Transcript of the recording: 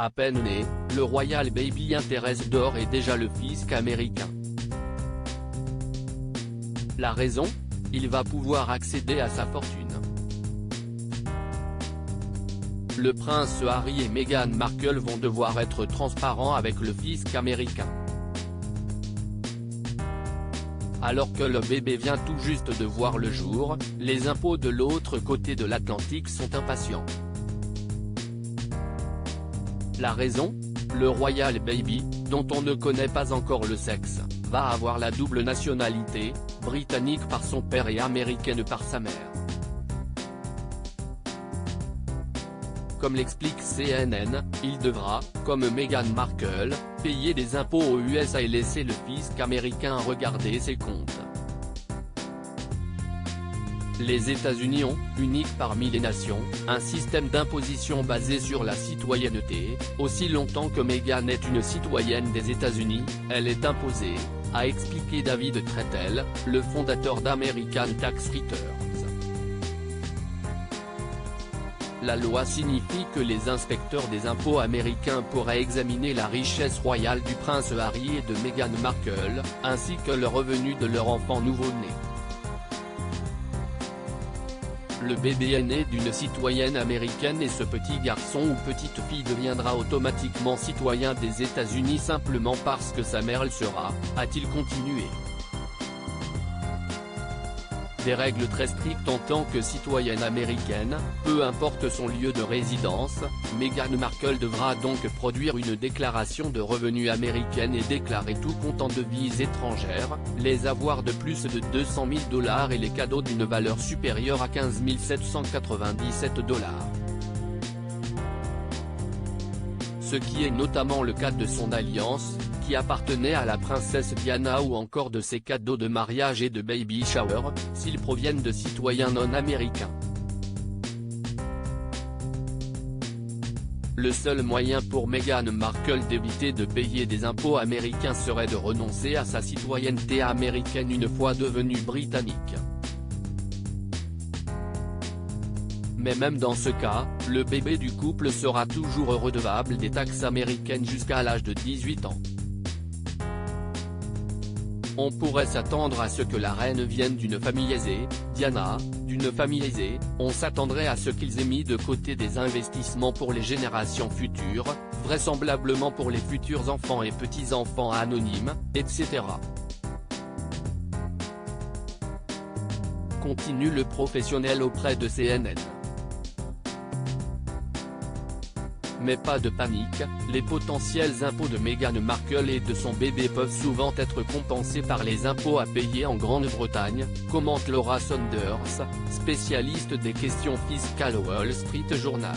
À peine né, le Royal Baby intéresse d'ores et déjà le fisc américain. La raison ? Il va pouvoir accéder à sa fortune. Le prince Harry et Meghan Markle vont devoir être transparents avec le fisc américain. Alors que le bébé vient tout juste de voir le jour, les impôts de l'autre côté de l'Atlantique sont impatients. La raison ? Le Royal Baby, dont on ne connaît pas encore le sexe, va avoir la double nationalité, britannique par son père et américaine par sa mère. Comme l'explique CNN, il devra, comme Meghan Markle, payer des impôts aux USA et laisser le fisc américain regarder ses comptes. Les États-Unis ont, unique parmi les nations, un système d'imposition basé sur la citoyenneté. Aussi longtemps que Meghan est une citoyenne des États-Unis, elle est imposée, a expliqué David Trettel, le fondateur d'American Tax Returns. La loi signifie que les inspecteurs des impôts américains pourraient examiner la richesse royale du prince Harry et de Meghan Markle, ainsi que le revenu de leur enfant nouveau-né. Le bébé est né d'une citoyenne américaine et ce petit garçon ou petite fille deviendra automatiquement citoyen des États-Unis simplement parce que sa mère le sera, a-t-il continué. Des règles très strictes en tant que citoyenne américaine, peu importe son lieu de résidence. Meghan Markle devra donc produire une déclaration de revenus américaine et déclarer tout compte en devises étrangères, les avoirs de plus de $200 000 et les cadeaux d'une valeur supérieure à $15 797. Ce qui est notamment le cas de son alliance, qui appartenait à la princesse Diana, ou encore de ses cadeaux de mariage et de baby shower, s'ils proviennent de citoyens non américains. Le seul moyen pour Meghan Markle d'éviter de payer des impôts américains serait de renoncer à sa citoyenneté américaine une fois devenue britannique. Mais même dans ce cas, le bébé du couple sera toujours redevable des taxes américaines jusqu'à l'âge de 18 ans. On pourrait s'attendre à ce que la reine vienne d'une famille aisée, Diana, d'une famille aisée. On s'attendrait à ce qu'ils aient mis de côté des investissements pour les générations futures, vraisemblablement pour les futurs enfants et petits-enfants anonymes, etc. Continue le professionnel auprès de CNN. Mais pas de panique, les potentiels impôts de Meghan Markle et de son bébé peuvent souvent être compensés par les impôts à payer en Grande-Bretagne, commente Laura Saunders, spécialiste des questions fiscales au Wall Street Journal.